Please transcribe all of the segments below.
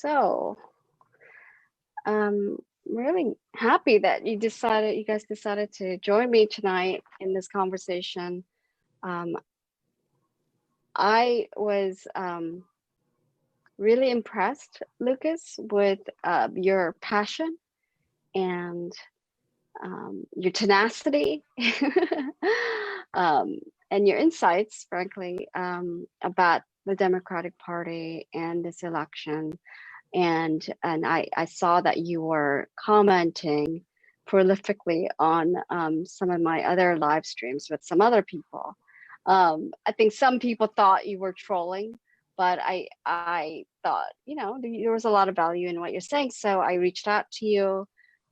So, I'm really happy that you guys decided to join me tonight in this conversation. Um, I was really impressed, Lucas, with your passion and your tenacity um, and your insights, frankly, about the Democratic Party and this election. And I saw that you were commenting prolifically on some of my other live streams with some other people. I think some people thought you were trolling, but I thought, there was a lot of value in what you're saying. So I reached out to you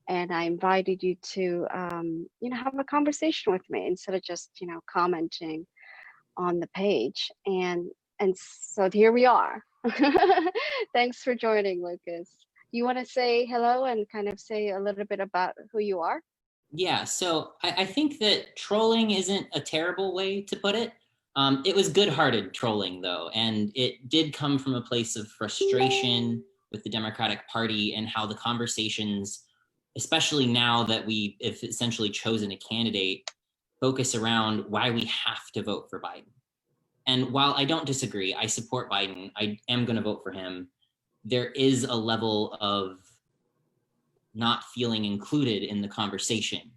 and I invited you to, have a conversation with me instead of just, commenting on the page. And so here we are. Thanks for joining, Lucas. You want to say hello and kind of say a little bit about who you are? Yeah, so I think that trolling isn't a terrible way to put it. It was good-hearted trolling, though, and it did come from a place of frustration with the Democratic Party and how the conversations, especially now that we have essentially chosen a candidate, focus around why we have to vote for Biden. And while I don't disagree, I support Biden, I am going to vote for him, there is a level of not feeling included in the conversation,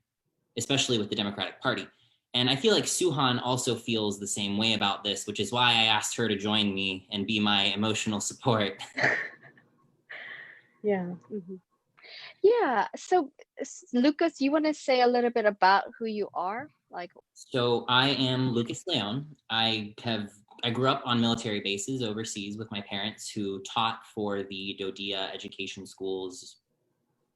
especially with the Democratic Party. And I feel like Suhan also feels the same way about this, which is why I asked her to join me and be my emotional support. Yeah. Mm-hmm. Yeah. So, Lucas, you want to say a little bit about who you are? So I am Lucas Leon. I grew up on military bases overseas with my parents who taught for the Dodia education schools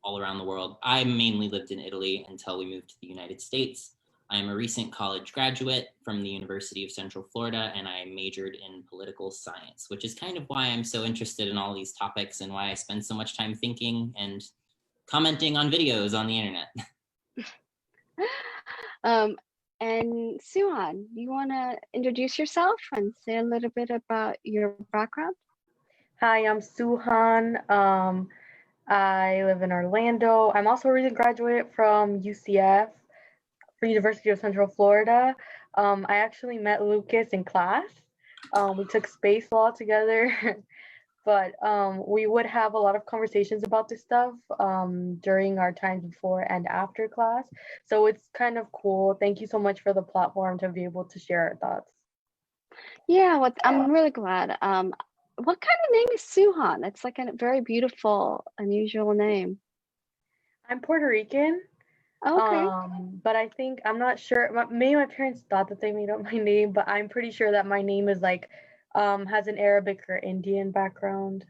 all around the world. I mainly lived in Italy until we moved to the United States. I am a recent college graduate from the University of Central Florida, and I majored in political science, which is kind of why I'm so interested in all these topics and why I spend so much time thinking and commenting on videos on the internet. And Suhan, you want to introduce yourself and say a little bit about your background? Hi, I'm Suhan. I live in Orlando. I'm also a recent graduate from UCF, for University of Central Florida. I actually met Lucas in class. We took space law together, but we would have a lot of conversations about this stuff during our times before and after class. So it's kind of cool. Thank you so much for the platform to be able to share our thoughts. Yeah, I'm really glad. What kind of name is Suhan? It's like a very beautiful, unusual name. I'm Puerto Rican. Okay. But I think, I'm not sure, maybe my parents thought that they made up my name, but I'm pretty sure that my name is has an Arabic or Indian background.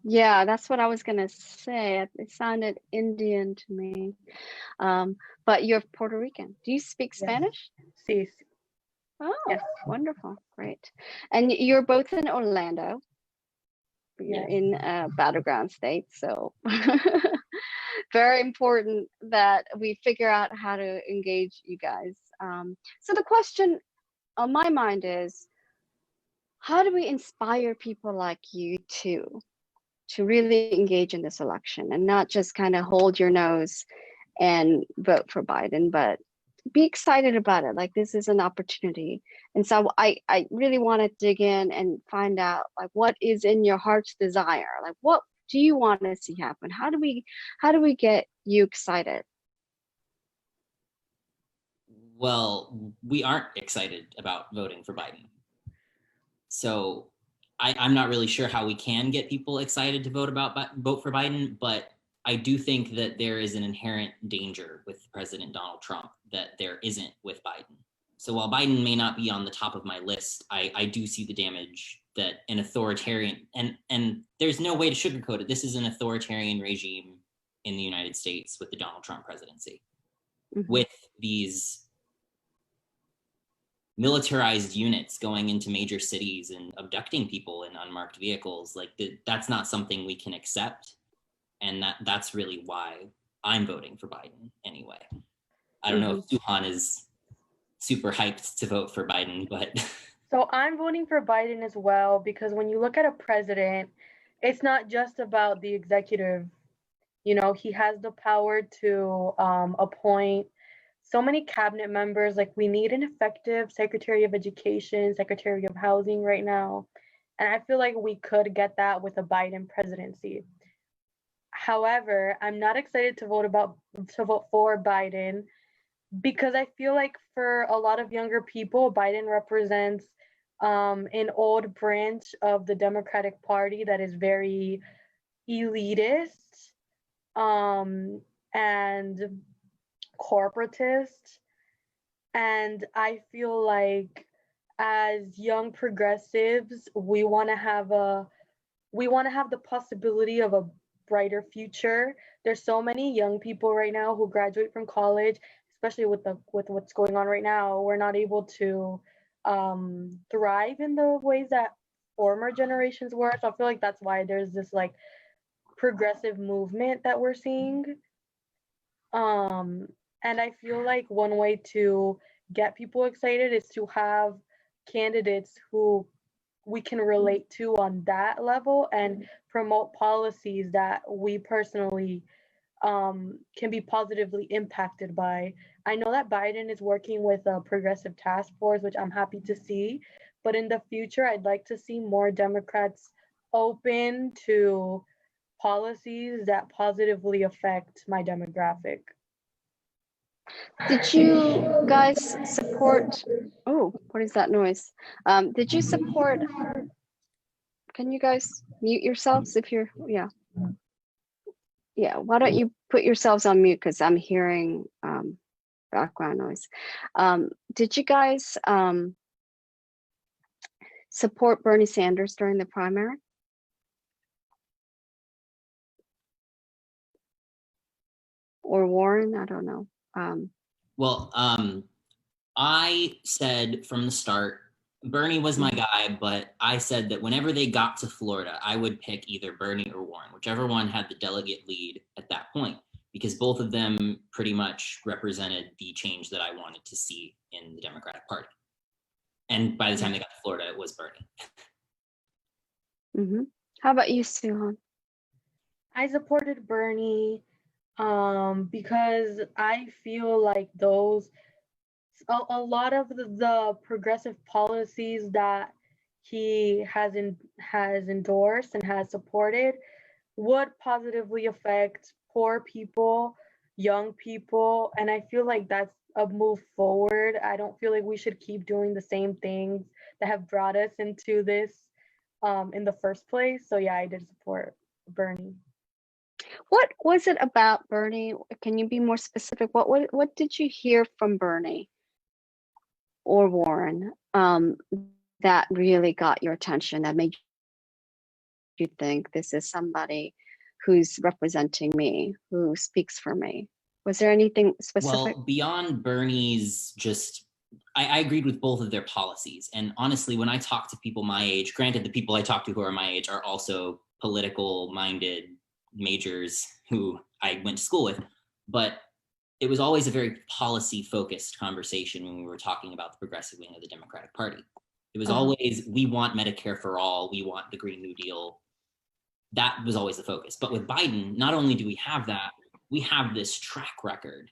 Yeah, that's what I was gonna say. It sounded Indian to me. But you're Puerto Rican. Do you speak Spanish? Sí. Oh, yes. Wonderful. Great. And you're both in Orlando. You're in a battleground state, so very important that we figure out how to engage you guys. So the question on my mind is, how do we inspire people like you to really engage in this election and not just kind of hold your nose and vote for Biden, but be excited about it. Like, this is an opportunity. And so I really want to dig in and find out, like, what is in your heart's desire? Like, what do you want to see happen? How do we get you excited? Well, we aren't excited about voting for Biden. So I'm not really sure how we can get people excited to vote for Biden, but I do think that there is an inherent danger with President Donald Trump that there isn't with Biden. So while Biden may not be on the top of my list, I do see the damage that an authoritarian, and there's no way to sugarcoat it, this is an authoritarian regime in the United States with the Donald Trump presidency, with these militarized units going into major cities and abducting people in unmarked vehicles. Like, that's not something we can accept. And that's really why I'm voting for Biden anyway. I don't know if Suhan is super hyped to vote for Biden, but... So I'm voting for Biden as well, because when you look at a president it's not just about the executive. You know, he has the power to appoint so many cabinet members. Like, we need an effective Secretary of Education, Secretary of Housing right now. And I feel like we could get that with a Biden presidency. However, I'm not excited to vote for Biden because I feel like for a lot of younger people, Biden represents an old branch of the Democratic Party that is very elitist, and corporatist. And I feel like as young progressives, we want to have the possibility of a brighter future. There's so many young people right now who graduate from college, especially with what's going on right now. We're not able to thrive in the ways that former generations were. So I feel like that's why there's this like progressive movement that we're seeing. Um, and I feel like one way to get people excited is to have candidates who we can relate to on that level and promote policies that we personally can be positively impacted by. I know that Biden is working with a progressive task force, which I'm happy to see. But in the future, I'd like to see more Democrats open to policies that positively affect my demographic. Did you guys support? Oh, what is that noise? Did you support? Can you guys mute yourselves if you're? Yeah, yeah. Why don't you put yourselves on mute because I'm hearing background noise. Did you guys support Bernie Sanders during the primary? Or Warren? I don't know. Well, I said from the start, Bernie was my guy, but I said that whenever they got to Florida, I would pick either Bernie or Warren, whichever one had the delegate lead at that point, because both of them pretty much represented the change that I wanted to see in the Democratic Party. And by the time they got to Florida, it was Bernie. Mm-hmm. How about you, Suhan? I supported Bernie because I feel like a lot of the progressive policies that he has endorsed and has supported would positively affect poor people, young people, and I feel like that's a move forward. I don't feel like we should keep doing the same things that have brought us into this in the first place. So yeah, I did support Bernie. What was it about Bernie? Can you be more specific? What did you hear from Bernie or Warren that really got your attention, that made you think this is somebody who's representing me, who speaks for me? Was there anything specific? Well, beyond Bernie's I agreed with both of their policies. And honestly, when I talk to people my age, granted, the people I talk to who are my age are also political minded majors who I went to school with, but it was always a very policy focused conversation when we were talking about the progressive wing of the Democratic Party. It was always, we want Medicare for all, we want the Green New Deal. That was always the focus. But with Biden, not only do we have that, we have this track record.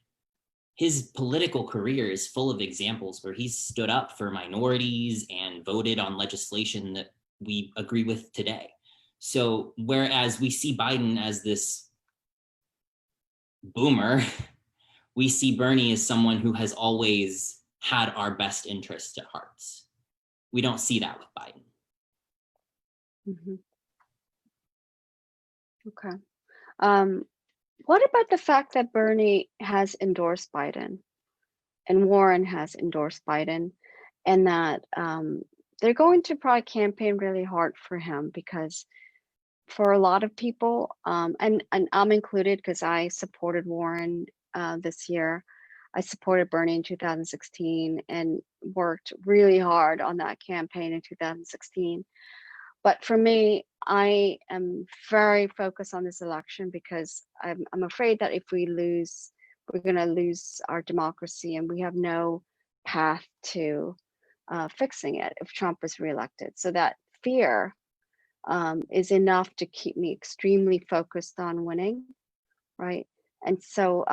His political career is full of examples where he's stood up for minorities and voted on legislation that we agree with today. So whereas we see Biden as this boomer, we see Bernie as someone who has always had our best interests at hearts. We don't see that with Biden. Mm-hmm. Okay. What about the fact that Bernie has endorsed Biden and Warren has endorsed Biden, and that they're going to probably campaign really hard for him? Because for a lot of people, and I'm included because I supported Warren this year. I supported Bernie in 2016 and worked really hard on that campaign in 2016. But for me, I am very focused on this election because I'm afraid that if we lose, we're going to lose our democracy, and we have no path to fixing it if Trump is reelected. So that fear is enough to keep me extremely focused on winning, right? And so,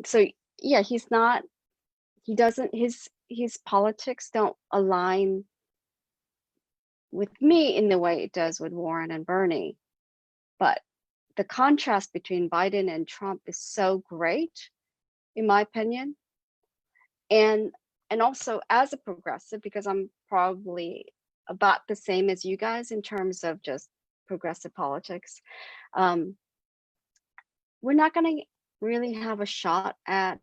so yeah, he doesn't, his politics don't align with me in the way it does with Warren and Bernie. But the contrast between Biden and Trump is so great, in my opinion. And also as a progressive, because I'm probably about the same as you guys in terms of just progressive politics, we're not going to really have a shot at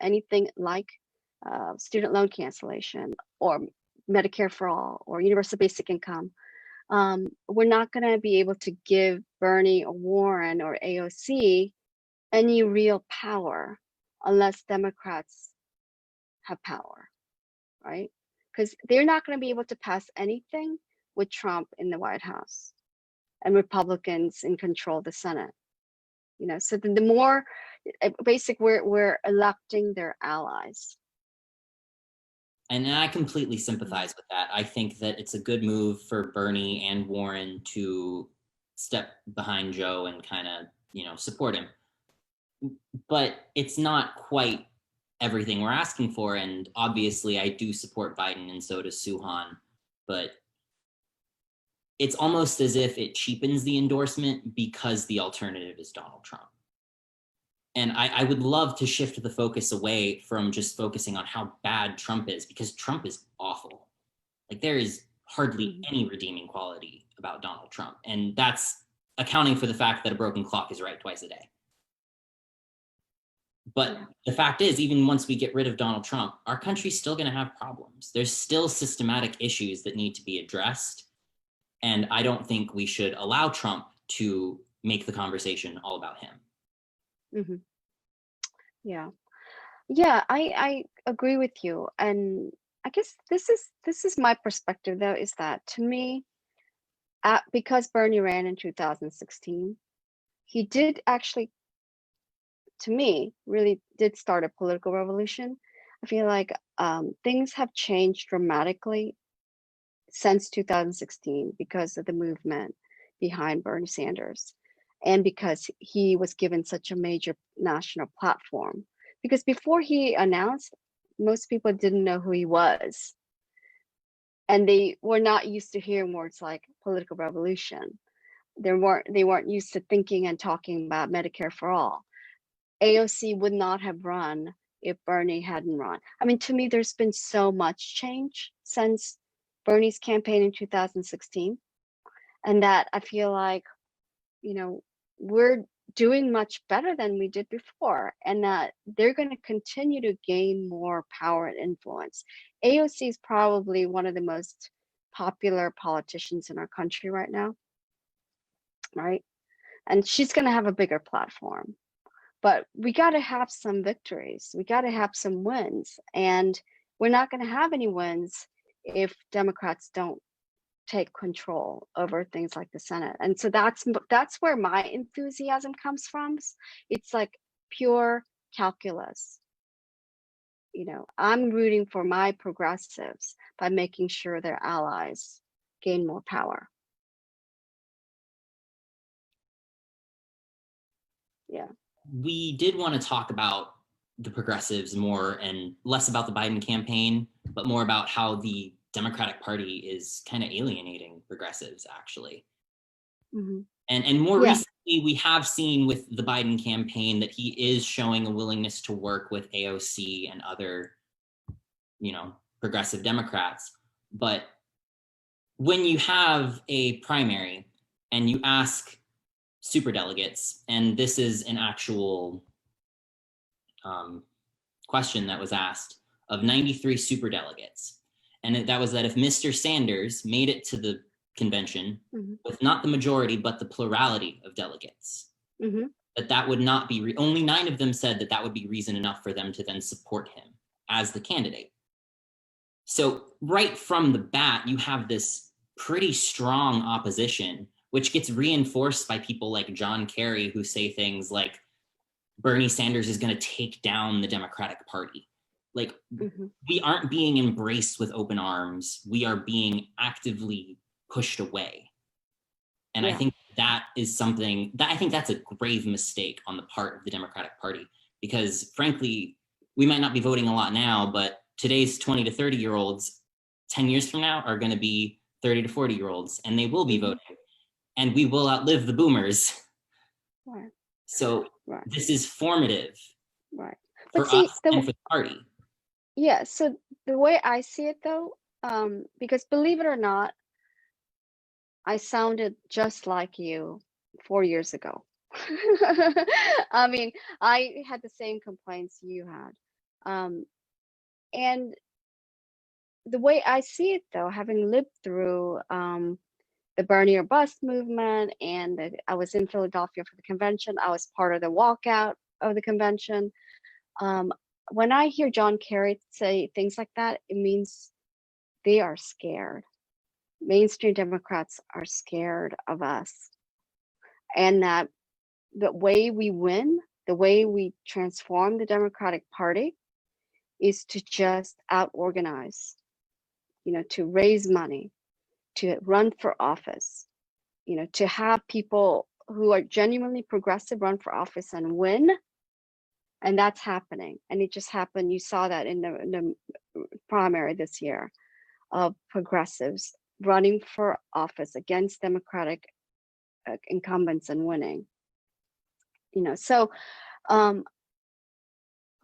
anything like student loan cancellation or Medicare for all or universal basic income. We're not going to be able to give Bernie or Warren or AOC any real power unless Democrats have power, right? Because they're not going to be able to pass anything with Trump in the White House and Republicans in control of the Senate. You know, so the more basic, we're electing their allies. And I completely sympathize with that. I think that it's a good move for Bernie and Warren to step behind Joe and kind of, you know, support him. But it's not quite everything we're asking for. And obviously I do support Biden and so does Suhan, but it's almost as if it cheapens the endorsement because the alternative is Donald Trump. And I would love to shift the focus away from just focusing on how bad Trump is, because Trump is awful. Like there is hardly any redeeming quality about Donald Trump. And that's accounting for the fact that a broken clock is right twice a day. But the fact is, even once we get rid of Donald Trump, our country's still going to have problems. There's still systematic issues that need to be addressed. And I don't think we should allow Trump to make the conversation all about him. Mm-hmm. Yeah, I agree with you. And I guess this is my perspective though, is that to me, because Bernie ran in 2016, he did actually, to me, really did start a political revolution. I feel like things have changed dramatically since 2016 because of the movement behind Bernie Sanders and because he was given such a major national platform. Because before he announced, most people didn't know who he was. And they were not used to hearing words like political revolution. They weren't used to thinking and talking about Medicare for all. AOC would not have run if Bernie hadn't run. I mean, to me, there's been so much change since Bernie's campaign in 2016. And that I feel like, you know, we're doing much better than we did before, and that they're going to continue to gain more power and influence. AOC is probably one of the most popular politicians in our country right now, right? And she's going to have a bigger platform. But we got to have some victories. We got to have some wins. And we're not going to have any wins if Democrats don't take control over things like the Senate. And so that's where my enthusiasm comes from. It's like pure calculus. You know, I'm rooting for my progressives by making sure their allies gain more power. Yeah. We did want to talk about the progressives more and less about the Biden campaign, but more about how the Democratic Party is kind of alienating progressives, actually. Mm-hmm. And more recently, we have seen with the Biden campaign that he is showing a willingness to work with AOC and other, you know, progressive Democrats. But when you have a primary and you ask superdelegates, and this is an actual question that was asked of 93 superdelegates, and that was that if Mr. Sanders made it to the convention with not the majority but the plurality of delegates, that would not be only 9 of them said that would be reason enough for them to then support him as the candidate. So right from the bat, you have this pretty strong opposition, which gets reinforced by people like John Kerry, who say things like Bernie Sanders is going to take down the Democratic Party. Like, we aren't being embraced with open arms. We are being actively pushed away. And Yeah. I think that is something that I think that's a grave mistake on the part of the Democratic Party, because frankly, we might not be voting a lot now, but today's 20 to 30-year-olds 10 years from now are going to be 30 to 40-year-olds, and they will be voting, and we will outlive the boomers. Right. So Right. this is formative Right. for But see, us and for the party. yeah, so the way I see it though, because believe it or not, I sounded just like you 4 years ago. I mean, I had the same complaints you had. And the way I see it though, having lived through the Bernie or Bust movement, and I was in Philadelphia for the convention, I was part of the walkout of the convention. When I hear John Kerry say things like that, it means they are scared. Mainstream Democrats are scared of us. And that the way we win, the way we transform the Democratic Party is to just out organize, to raise money, to run for office, to have people who are genuinely progressive run for office and win. And that's happening. And it just happened. You saw that in the primary this year of progressives running for office against Democratic incumbents and winning. So I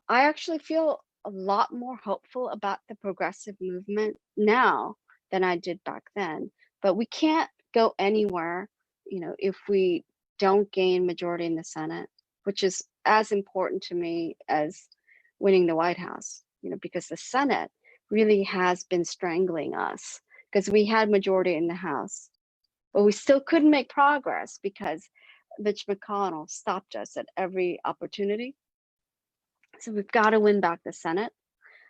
actually feel a lot more hopeful about the progressive movement now than I did back then. But we can't go anywhere, if we don't gain majority in the Senate, which is as important to me as winning the White House, because the Senate really has been strangling us, because we had majority in the House, but we still couldn't make progress because Mitch McConnell stopped us at every opportunity. So we've got to win back the Senate.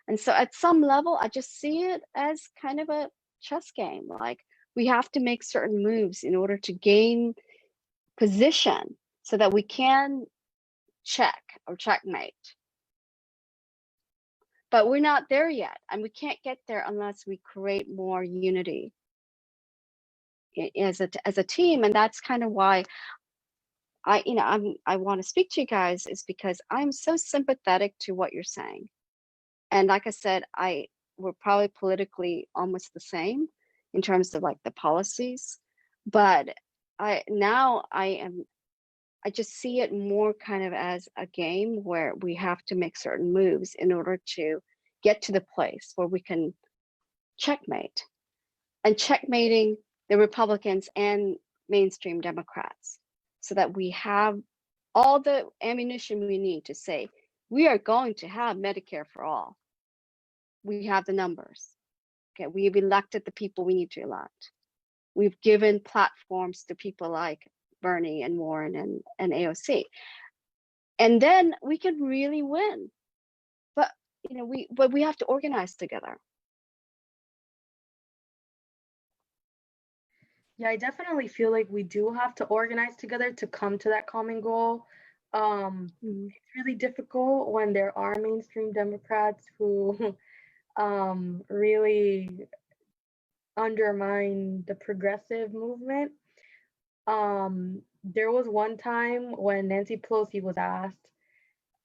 And so at some level, I just see it as kind of a chess game. Like we have to make certain moves in order to gain position so that we can check or checkmate. But we're not there yet. And we can't get there unless we create more unity as a team. And that's kind of why I want to speak to you guys, is because I'm so sympathetic to what you're saying. And like I said, we're probably politically almost the same in terms of like the policies, but I just see it more kind of as a game where we have to make certain moves in order to get to the place where we can checkmate, and checkmating the Republicans and mainstream Democrats, so that we have all the ammunition we need to say, we are going to have Medicare for all. We have the numbers. Okay, we've elected the people we need to elect. We've given platforms to people like Bernie and Warren and AOC. And then we can really win. But we have to organize together. Yeah, I definitely feel like we do have to organize together to come to that common goal. It's really difficult when there are mainstream Democrats who really undermine the progressive movement. There was one time when Nancy Pelosi was asked,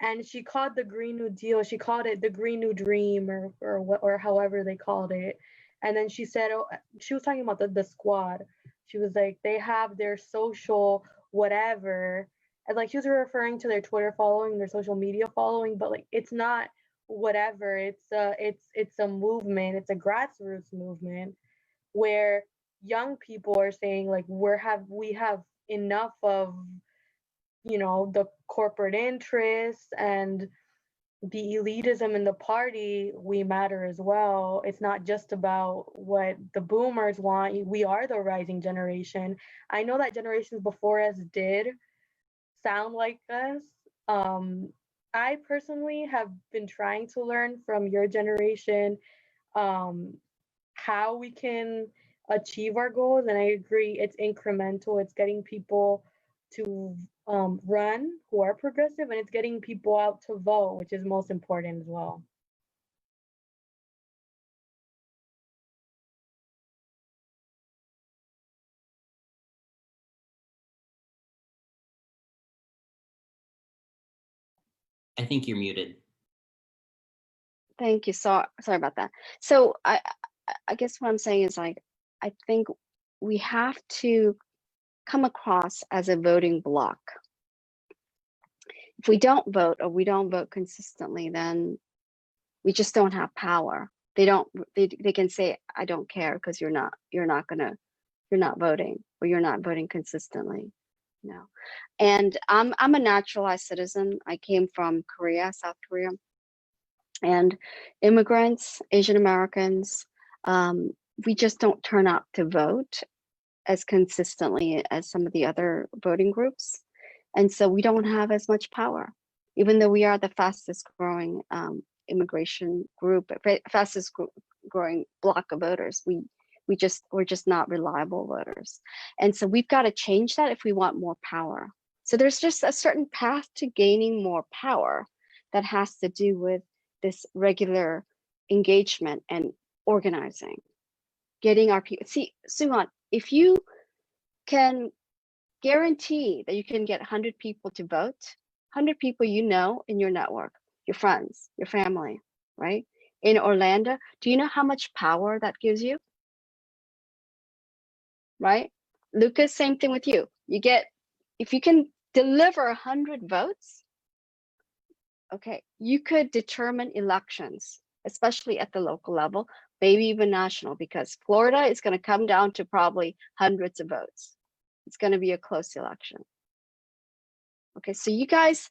and she called the Green New Deal, she called it the Green New Dream, or however they called it. And then she said, oh, she was talking about the squad. She was like, they have their social whatever. And like she was referring to their Twitter following, their social media following, but like it's not whatever. It's a movement, it's a grassroots movement where young people are saying like we have enough of the corporate interests and the elitism in the party. We matter as well. It's not just about what the boomers want. We are the rising generation. I know that generations before us did sound like us. I personally have been trying to learn from your generation how we can achieve our goals. And I agree, it's incremental. It's getting people to run who are progressive, and it's getting people out to vote, which is most important as well. I think you're muted. Thank you. Sorry about that. So I guess what I'm saying is like, I think we have to come across as a voting bloc. If we don't vote or we don't vote consistently, then we just don't have power. They can say, I don't care because you're not voting, or you're not voting consistently. No. And I'm a naturalized citizen. I came from Korea, South Korea. And immigrants, Asian Americans, we just don't turn out to vote as consistently as some of the other voting groups. And so we don't have as much power, even though we are the fastest growing immigration group, fastest growing block of voters. We're just not reliable voters. And so we've got to change that if we want more power. So there's just a certain path to gaining more power that has to do with this regular engagement and organizing, getting our people. See, Suhan, if you can guarantee that you can get 100 people to vote, 100 people you know in your network, your friends, your family, right? In Orlando, do you know how much power that gives you? Right? Lucas, same thing with you. You get, if you can deliver 100 votes, okay, you could determine elections, especially at the local level, maybe even national, because Florida is going to come down to probably hundreds of votes. It's going to be a close election. Okay, so you guys,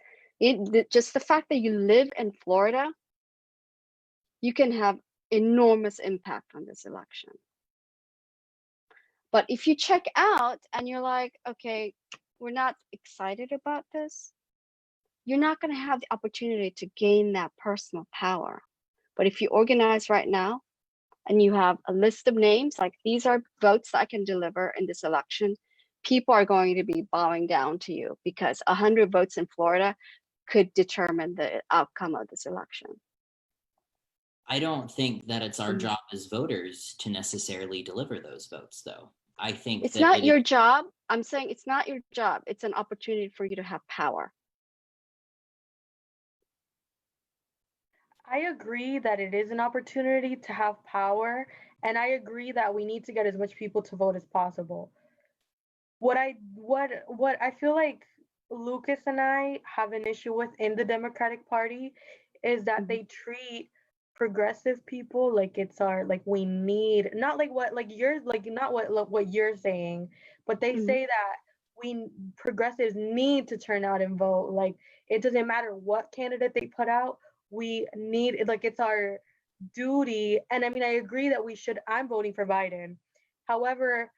just the fact that you live in Florida, you can have enormous impact on this election. But if you check out and you're like, okay, we're not excited about this, you're not going to have the opportunity to gain that personal power. But if you organize right now and you have a list of names, like these are votes that I can deliver in this election, people are going to be bowing down to you because 100 votes in Florida could determine the outcome of this election. I don't think that it's our job as voters to necessarily deliver those votes, though. I think it's not your job. I'm saying it's not your job. It's an opportunity for you to have power. I agree that it is an opportunity to have power, and I agree that we need to get as much people to vote as possible. What I feel like Lucas and I have an issue with in the Democratic Party is that they treat progressive people like it's our, like we need, not like what, like you're like not what you're saying, but they say that we progressives need to turn out and vote. Like it doesn't matter what candidate they put out, we need, like it's our duty. And I mean, I agree that we should. I'm voting for Biden. However,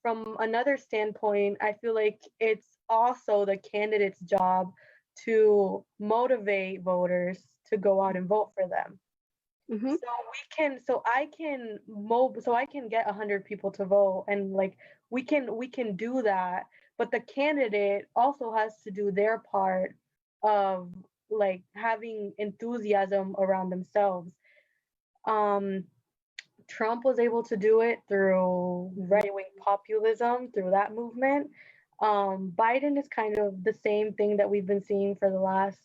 from another standpoint, I feel like it's also the candidate's job to motivate voters to go out and vote for them. So I can get 100 people to vote, and like we can do that, but the candidate also has to do their part of like having enthusiasm around themselves. Trump was able to do it through right-wing populism, through that movement. Biden is kind of the same thing that we've been seeing for the last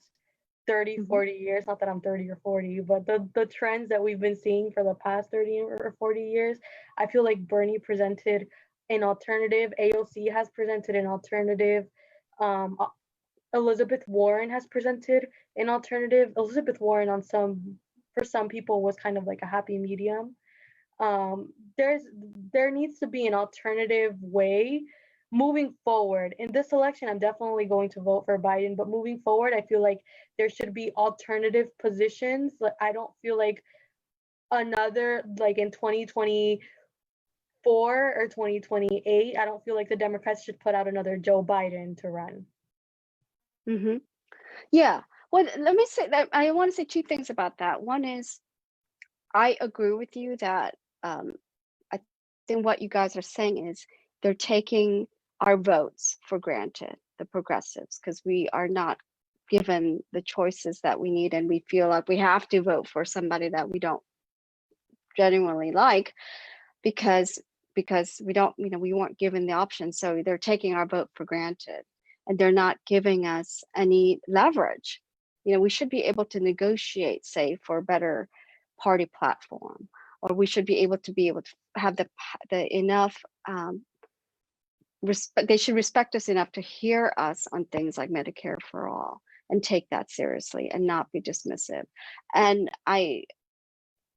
30, 40 years. Not that I'm 30 or 40, but the trends that we've been seeing for the past 30 or 40 years, I feel like Bernie presented an alternative. AOC has presented an alternative. Elizabeth Warren has presented an alternative. Elizabeth Warren for some people was kind of like a happy medium. There needs to be an alternative way moving forward. In this election, I'm definitely going to vote for Biden, but moving forward, I feel like there should be alternative positions. Like I don't feel like another, like in 2024 or 2028, I don't feel like the Democrats should put out another Joe Biden to run. Yeah. Well, let me say that I want to say two things about that. One is I agree with you that I think what you guys are saying is they're taking our votes for granted, the progressives, because we are not given the choices that we need, and we feel like we have to vote for somebody that we don't genuinely like because we don't, we weren't given the option. So they're taking our vote for granted, and they're not giving us any leverage. we should be able to negotiate, say, for a better party platform, or we should be able to have the enough respect. They should respect us enough to hear us on things like Medicare for all and take that seriously and not be dismissive. And I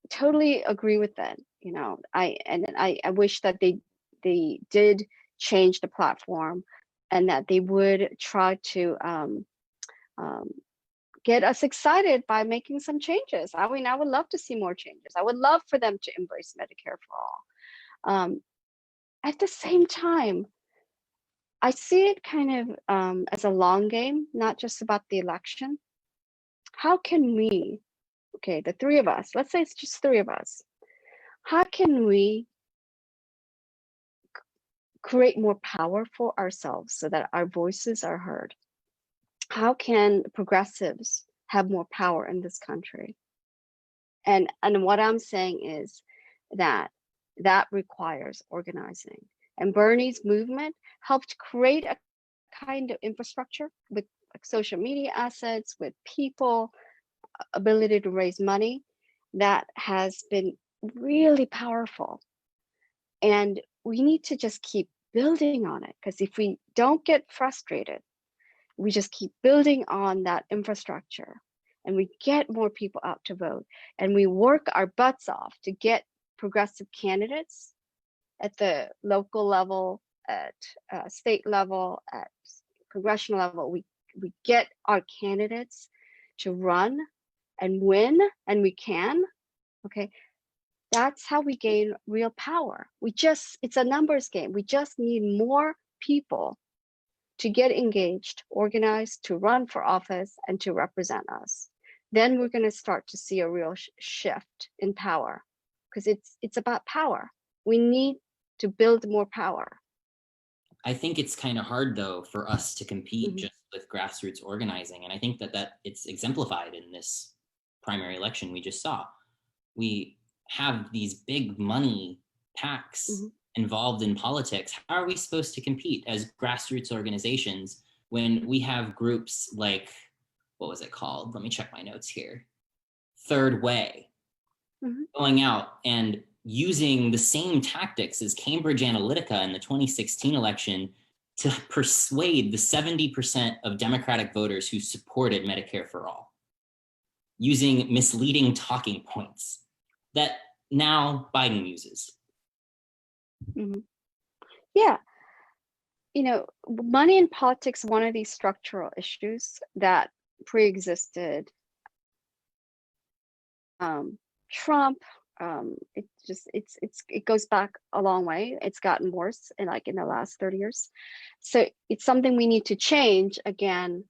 totally agree with that. I wish that they did change the platform, and that they would try to get us excited by making some changes. I mean, I would love to see more changes. I would love for them to embrace Medicare for all. At the same time, I see it kind of as a long game, not just about the election. How can we, okay, the three of us, let's say it's just three of us, how can we create more power for ourselves so that our voices are heard? How can progressives have more power in this country? And what I'm saying is that requires organizing. And Bernie's movement helped create a kind of infrastructure with social media assets, with people, ability to raise money, that has been really powerful. And we need to just keep building on it, because if we don't get frustrated, we just keep building on that infrastructure, and we get more people out to vote, and we work our butts off to get progressive candidates at the local level, at state level, at congressional level. We get our candidates to run and win, and we can, okay? That's how we gain real power. It's a numbers game. We just need more people to get engaged, organized, to run for office, and to represent us. Then we're going to start to see a real shift in power, because it's about power. We need to build more power. I think it's kind of hard, though, for us to compete just with grassroots organizing. And I think that it's exemplified in this primary election we just saw. We have these big money PACs involved in politics. How are we supposed to compete as grassroots organizations when we have groups like, what was it called? Let me check my notes here. Third Way, going out and using the same tactics as Cambridge Analytica in the 2016 election to persuade the 70% of Democratic voters who supported Medicare for all, using misleading talking points that now Biden uses. Yeah. Money in politics, one of these structural issues that pre-existed Trump. It goes back a long way. It's gotten worse in the last 30 years. So it's something we need to change, again,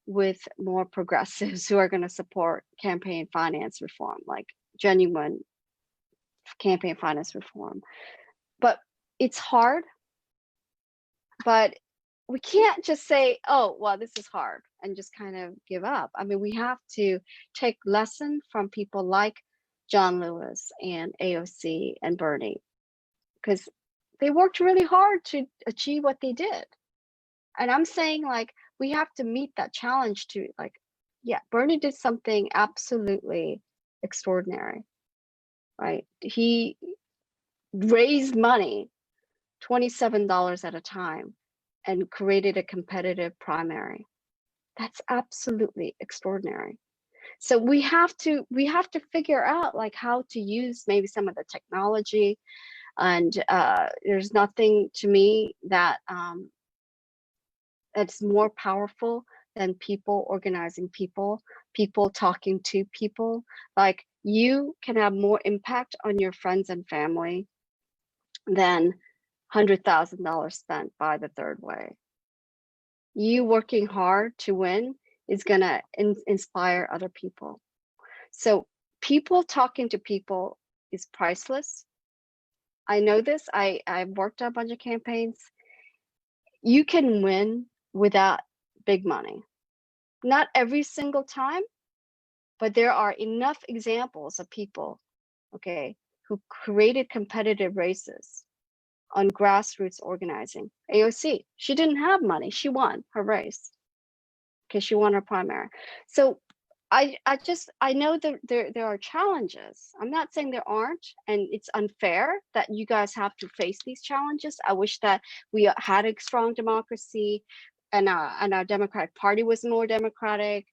with more progressives who are going to support campaign finance reform, like genuine campaign finance reform. But it's hard. But we can't just say, oh, well, this is hard, and just kind of give up. I mean, we have to take lesson from people like John Lewis and AOC and Bernie, because they worked really hard to achieve what they did. And I'm saying, we have to meet that challenge to, Bernie did something absolutely extraordinary, right? He raised money, $27 at a time, and created a competitive primary. That's absolutely extraordinary. So we have to figure out how to use maybe some of the technology. And there's nothing to me that that's more powerful than people organizing people talking to people. You can have more impact on your friends and family than $100,000 spent by the Third Way. You working hard to win is going to inspire other people. So people talking to people is priceless. I know this. I've worked on a bunch of campaigns. You can win without big money. Not every single time, but there are enough examples of people, okay, who created competitive races on grassroots organizing. AOC, she didn't have money. She won her race because she won her primary. So I know that there are challenges. I'm not saying there aren't, and it's unfair that you guys have to face these challenges. I wish that we had a strong democracy, and our Democratic Party was more democratic.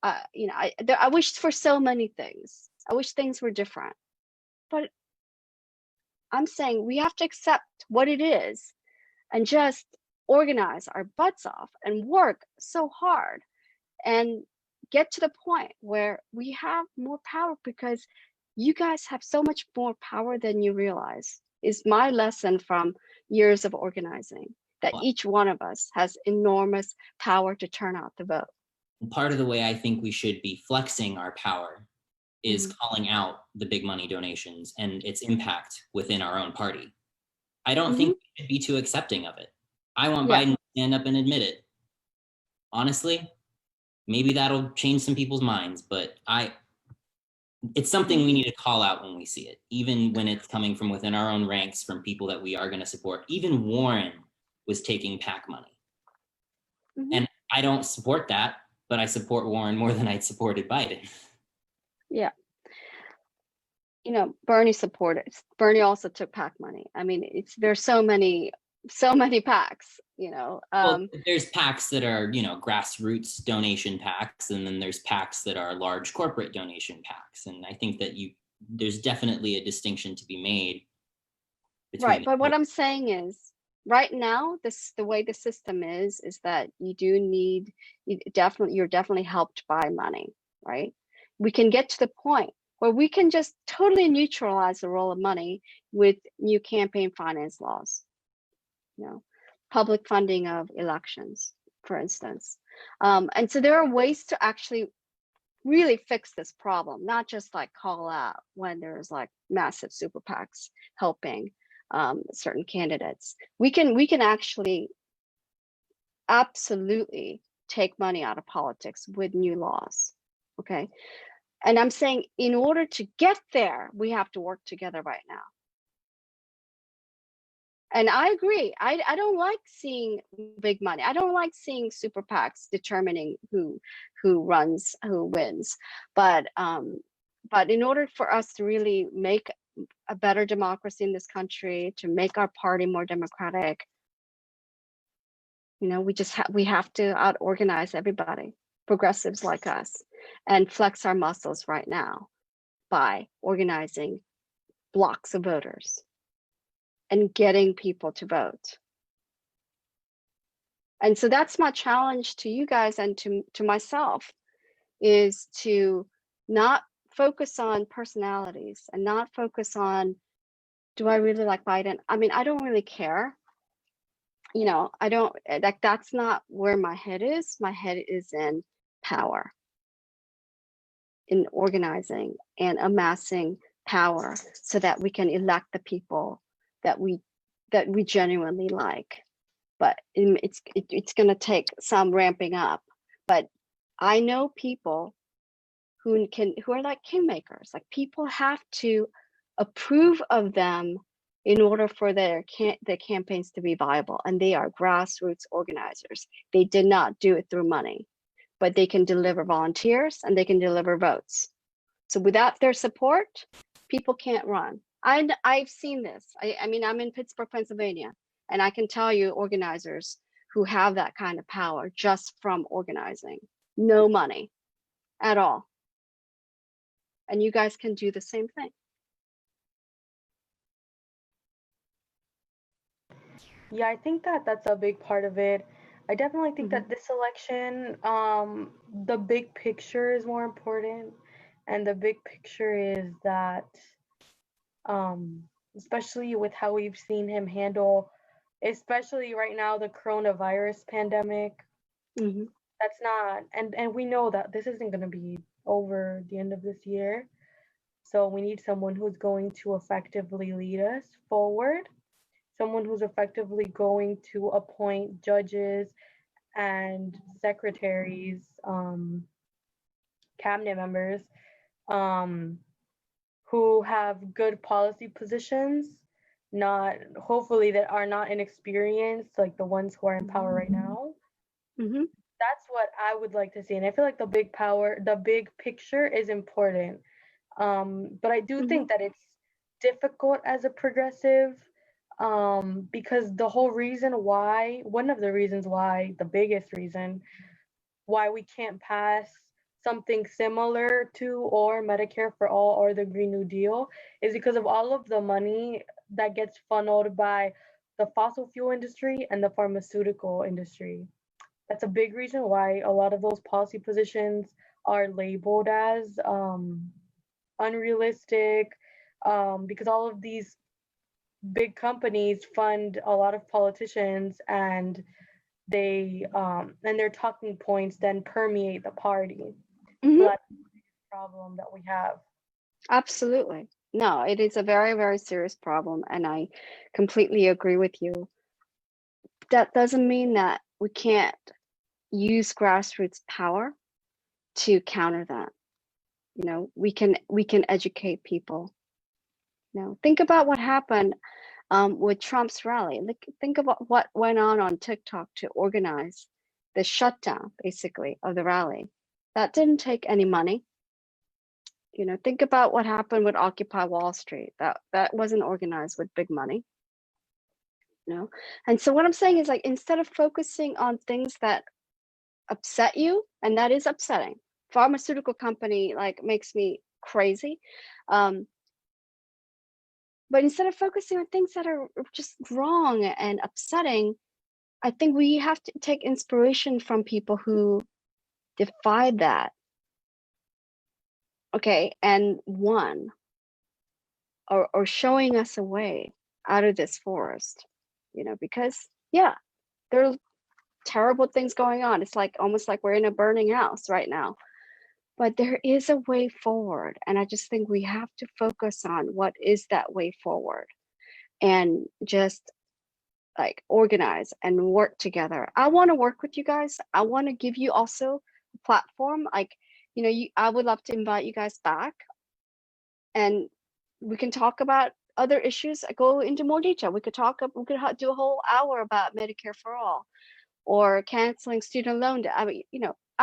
I wish for so many things. I wish things were different, but I'm saying we have to accept what it is and just organize our butts off and work so hard and get to the point where we have more power, because you guys have so much more power than you realize, is my lesson from years of organizing, that Well, each one of us has enormous power to turn out the vote. part of the way I think we should be flexing our power is calling out the big money donations and its impact within our own party. I don't think we should be too accepting of it. I want Biden to stand up and admit it. Honestly, maybe that'll change some people's minds, but it's something we need to call out when we see it, even when it's coming from within our own ranks, from people that we are going to support. Even Warren was taking PAC money. And I don't support that, but I support Warren more than I supported Biden. Yeah. Bernie supported. Bernie also took PAC money. I mean, there's so many PACs. Well, there's PACs that are, grassroots donation PACs, and then there's PACs that are large corporate donation PACs. And I think that there's definitely a distinction to be made between. Right, but what I'm saying is, right now, the way the system is that you're definitely helped by money, right? We can get to the point where we can just totally neutralize the role of money with new campaign finance laws, public funding of elections, for instance. And so there are ways to actually really fix this problem, not just like call out when there's like massive super PACs helping certain candidates. We can actually absolutely take money out of politics with new laws, okay? And I'm saying, in order to get there, we have to work together right now. And I agree. I don't like seeing big money. I don't like seeing super PACs determining who wins. But in order for us to really make a better democracy in this country, to make our party more democratic, we have to out organize everybody, progressives like us, and flex our muscles right now by organizing blocks of voters and getting people to vote. And so that's my challenge to you guys and to myself, is to not focus on personalities and not focus on, do I really like Biden? I mean, I don't really care. I don't, like, that's not where my head is. My head is in power, in organizing and amassing power so that we can elect the people that we genuinely like. But it's going to take some ramping up. But I know people who are like kingmakers. Like, people have to approve of them in order for their campaigns to be viable, and they are grassroots organizers. They did not do it through money, but they can deliver volunteers and they can deliver votes. So without their support, people can't run. I've seen this. I mean, I'm in Pittsburgh, Pennsylvania, and I can tell you organizers who have that kind of power just from organizing. No money at all. And you guys can do the same thing. Yeah, I think that's a big part of it. I definitely think that this election, the big picture is more important. And the big picture is that, especially with how we've seen him handle, especially right now, the coronavirus pandemic, that's not, and we know that this isn't going to be over the end of this year. So we need someone who's going to effectively lead us forward, someone who's effectively going to appoint judges and secretaries, cabinet members, who have good policy positions, not, hopefully, that are not inexperienced like the ones who are in power right now. that's what I would like to see. And I feel like the big picture is important. But I do Hmm. think that it's difficult as a progressive, because one of the reasons why, the biggest reason why we can't pass something similar to or Medicare for all or the Green New Deal is because of all of the money that gets funneled by the fossil fuel industry and the pharmaceutical industry. That's a big reason why a lot of those policy positions are labeled as unrealistic, because all of these big companies fund a lot of politicians, and their talking points then permeate the party. So Hmm. that's the problem that we have. Absolutely. No, it is a very, very serious problem, and I completely agree with you. That doesn't mean that we can't use grassroots power to counter that. We can educate people. Think about what happened with Trump's rally. Think about what went on TikTok to organize the shutdown, basically, of the rally. That didn't take any money. Think about what happened with Occupy Wall Street. That wasn't organized with big money. And so what I'm saying is, like, instead of focusing on things that upset you, and that is upsetting, pharmaceutical company like makes me crazy. But instead of focusing on things that are just wrong and upsetting, I think we have to take inspiration from people who defied that, okay, and won, or showing us a way out of this forest, because yeah, there are terrible things going on. It's like almost like we're in a burning house right now. But there is a way forward. And I just think we have to focus on what is that way forward, and just like organize and work together. I want to work with you guys. I want to give you also a platform. Like, I would love to invite you guys back, and we can talk about other issues, go into more detail. We could do a whole hour about Medicare for all, or canceling student loan debt. I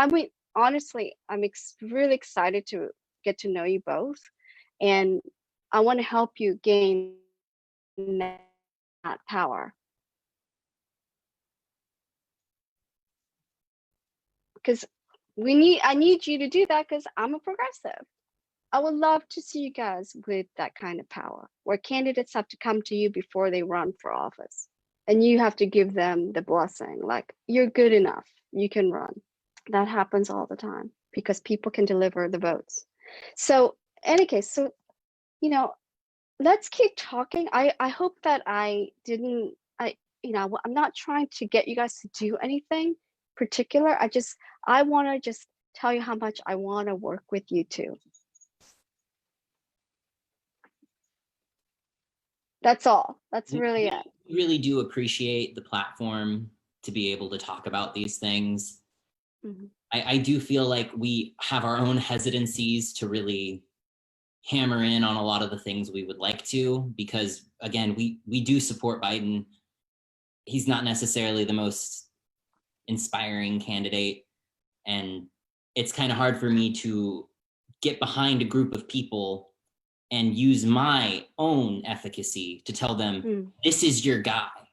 mean, honestly, I'm really excited to get to know you both, and I want to help you gain that power, because I need you to do that, because I'm a progressive. I would love to see you guys with that kind of power, where candidates have to come to you before they run for office, and you have to give them the blessing, like, you're good enough, you can run. That happens all the time because people can deliver the votes. So, any case, you know, let's keep talking. I hope that I didn't. I'm not trying to get you guys to do anything particular. I want to just tell you how much I want to work with you too. That's all. That's really it. Really do appreciate the platform to be able to talk about these things. Mhm. I do feel like we have our own hesitancies to really hammer in on a lot of the things we would like to, because again, we do support Biden. He's not necessarily the most inspiring candidate, and it's kind of hard for me to get behind a group of people and use my own efficacy to tell them, Mm. this is your guy.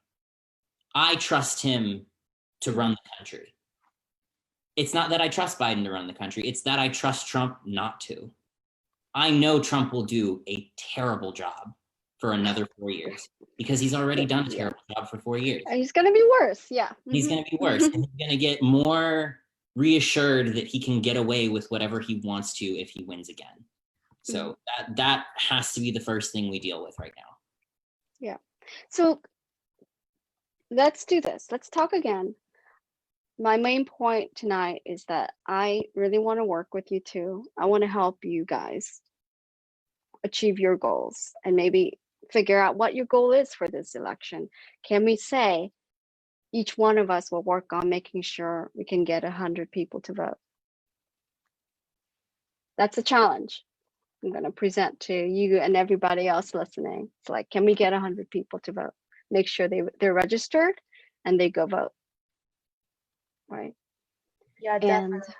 I trust him to run the country. It's not that I trust Biden to run the country. It's that I trust Trump not to. I know Trump will do a terrible job for another 4 years, because he's already done a Yeah. terrible job for 4 years. And he's gonna be worse. Yeah. He's going to be worse, and he's going to get more reassured that he can get away with whatever he wants to if he wins again. So that has to be the first thing we deal with right now. Yeah. So let's do this. Let's talk again. My main point tonight is that I really want to work with you too. I want to help you guys achieve your goals, and maybe figure out what your goal is for this election. Can we say each one of us will work on making sure we can get 100 people to vote? That's a challenge I'm going to present to you and everybody else listening. It's like, can we get 100 people to vote? Make sure they're registered and they go vote, right? Yeah, And definitely.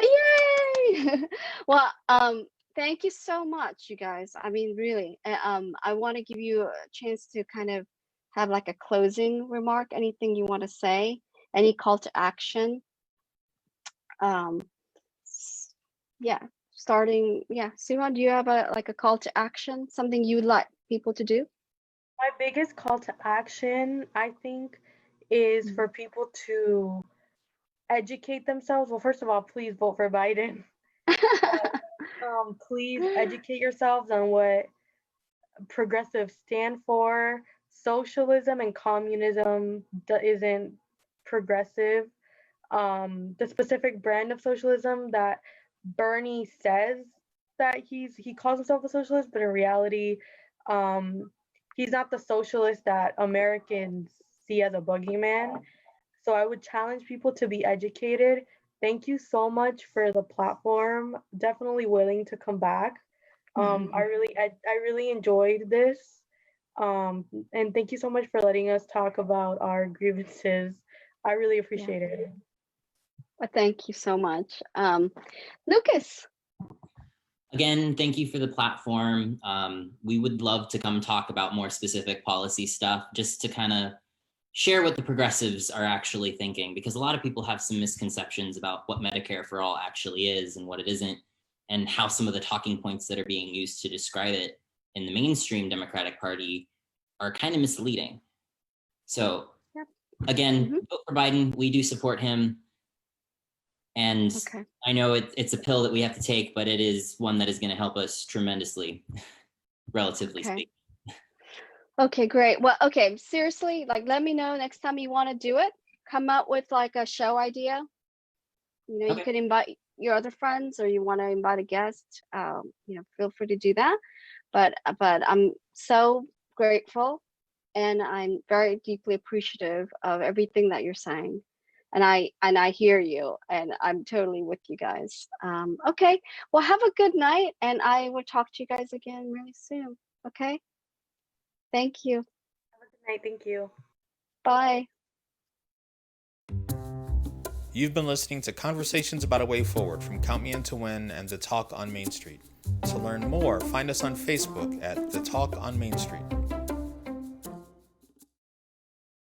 yay! Well, thank you so much, you guys. I mean, really, I want to give you a chance to kind of have like a closing remark, anything you want to say, any call to action. Um, yeah, starting, yeah. Suhan, do you have a like a call to action, something you would like people to do? My biggest call to action, I think, is Mhm. for people to educate themselves. Well, first of all, please vote for Biden. Please educate yourselves on what progressives stand for. Socialism and communism isn't progressive. The specific brand of socialism that Bernie says that he calls himself a socialist, but in reality, um, he's not the socialist that Americans see as a boogeyman. So I would challenge people to be educated. Thank you so much for the platform. Definitely willing to come back. I really enjoyed this. And thank you so much for letting us talk about our grievances. I really Yeah. appreciate it. Well, thank you so much. Lucas. Again, thank you for the platform. We would love to come talk about more specific policy stuff, just to kind of share what the progressives are actually thinking, because a lot of people have some misconceptions about what Medicare for All actually is and what it isn't, and how some of the talking points that are being used to describe it in the mainstream Democratic Party are kind of misleading. So Yep. again, vote for Biden. We do support him. And Okay. I know it's a pill that we have to take, but it is one that is going to help us tremendously, relatively speaking. Okay, great. Well, okay, seriously, like let me know next time you want to do it. Come up with like a show idea. You know, you could invite your other friends or you want to invite a guest. You know, feel free to do that. But I'm so grateful and I'm very deeply appreciative of everything that you're saying. And I hear you and I'm totally with you guys. Okay, well, have a good night and I will talk to you guys again really soon. Okay, thank you. Have a good night. Thank you. Bye. You've been listening to Conversations About a Way Forward from Count Me In to Win and The Talk on Main Street. To learn more, find us on Facebook at The Talk on Main Street.